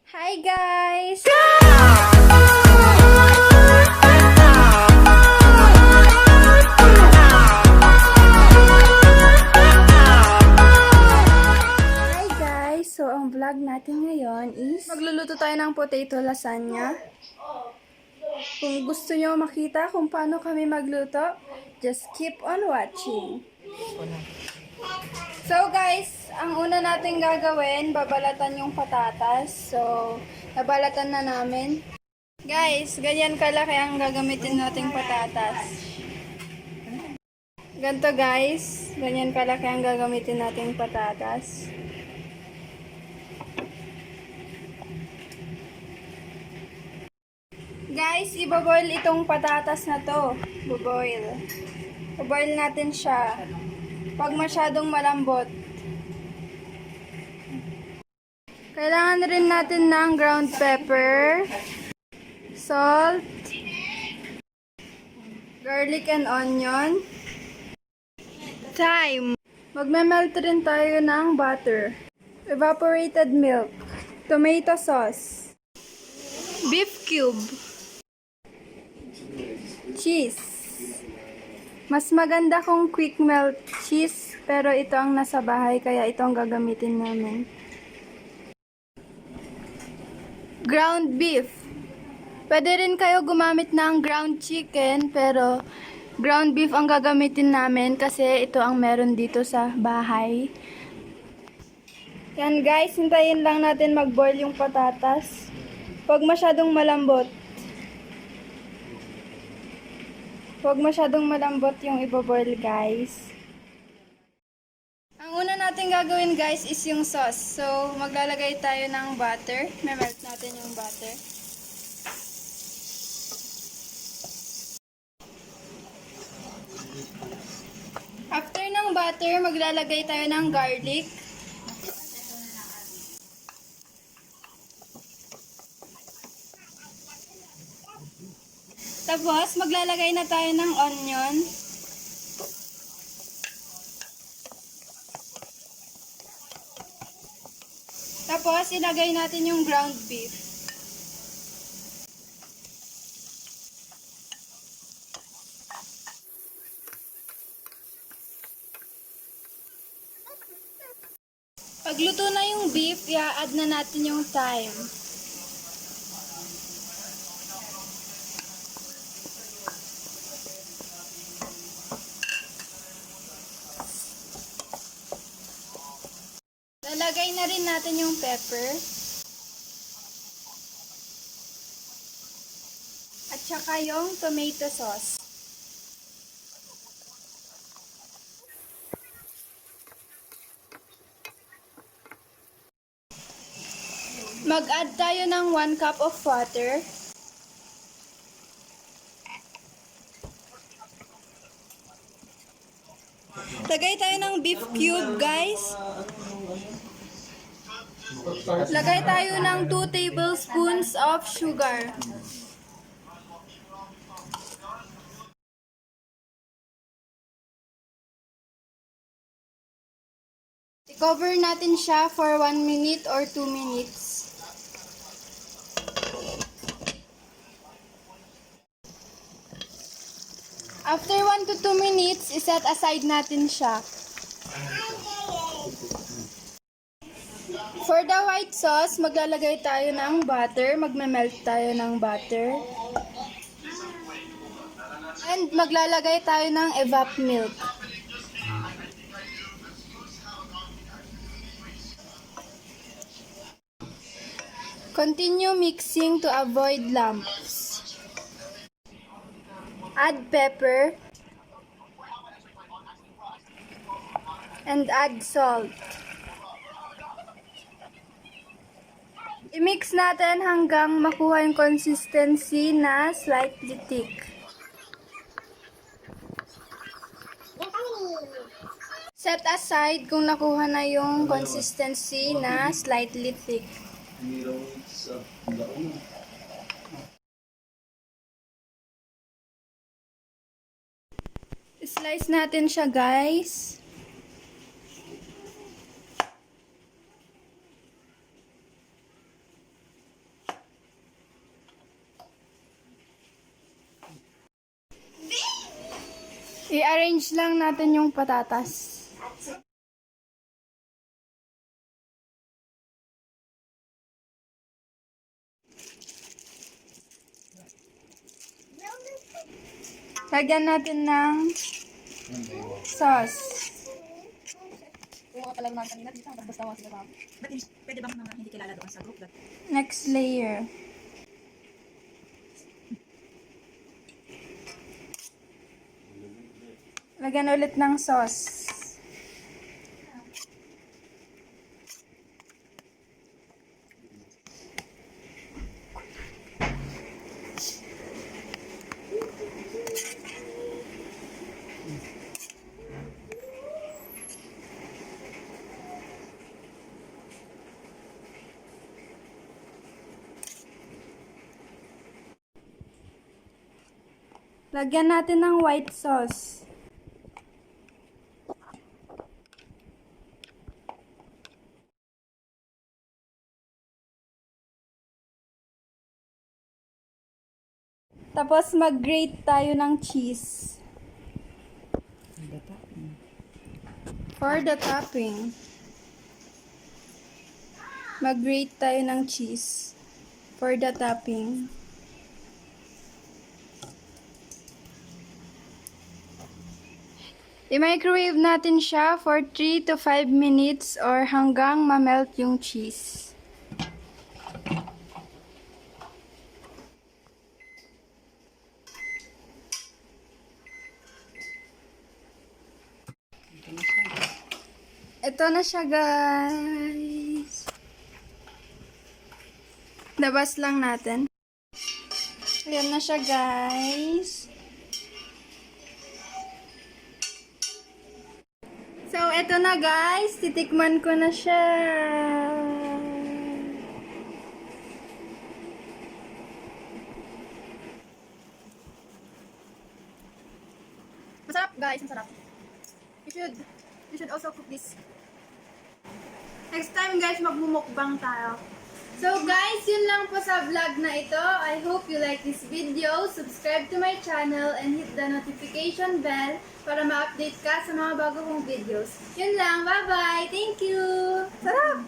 Hi guys! So, ang vlog natin ngayon is magluluto tayo ng potato lasagna. Kung gusto nyo makita kung paano kami magluto, just keep on watching. So guys, ang una natin gagawin, babalatan yung patatas. So, nabalatan na namin. Guys, ganyan kalaki ang gagamitin nating patatas. Ganto guys, ganyan kalaki ang gagamitin nating patatas. Guys, ibaboil itong patatas na to. Ibaboil. Ibaboil natin siya. Pag masyadong malambot. Kailangan rin natin ng ground pepper, salt, garlic and onion, thyme. Magme-melt rin tayo ng butter, evaporated milk, tomato sauce, beef cube, cheese. Mas maganda kung quick melt cheese, pero ito ang nasa bahay, kaya ito ang gagamitin namin. Ground beef. Pwede rin kayo gumamit ng ground chicken, pero ground beef ang gagamitin namin kasi ito ang meron dito sa bahay. Yan guys, hintayin lang natin mag-boil yung patatas. Huwag masyadong malambot. Huwag masyadong malambot yung iboboil guys. Ang una natin gagawin guys is yung sauce. So, maglalagay tayo ng butter. Melt natin yung butter. After ng butter, maglalagay tayo ng garlic. Tapos, maglalagay na tayo ng onion. Tapos, ilagay natin yung ground beef. Pagluto na yung beef, i-add na natin yung thyme. Lalagay na rin natin yung pepper. At saka yung tomato sauce. Mag-add tayo ng 1 cup of water. Lagay tayo ng beef cube, guys. Lagay tayo ng 2 tablespoons of sugar. I-cover natin siya for 1 minute or 2 minutes. After 1 to 2 minutes, iset aside natin siya. For the white sauce, maglalagay tayo ng butter. Magme-melt tayo ng butter. And maglalagay tayo ng evap milk. Continue mixing to avoid lumps. Add pepper. And add salt. I-mix natin hanggang makuha yung consistency na slightly thick. Set aside kung nakuha na yung consistency na slightly thick. Slice natin siya guys. I-arrange lang natin yung patatas. Lagyan natin ng sauce. Pwede bang mga hindi kilala doon sa group? Next layer. Lagyan ulit ng sauce. Lagyan natin ng white sauce. Tapos mag-grate tayo ng cheese. For the topping. Mag-grate tayo ng cheese. For the topping. I-microwave natin siya for 3 to 5 minutes or hanggang ma-melt yung cheese. Ito na siya, guys. Labas lang natin. Ayan na siya, guys. So, ito na, guys. Titikman ko na siya. Masarap guys, masarap. You should also cook this. Next time, guys, magmumukbang tayo. So, guys, yun lang po sa vlog na ito. I hope you like this video. Subscribe to my channel and hit the notification bell para ma-update ka sa mga bago kong videos. Yun lang. Bye-bye. Thank you. Sarap!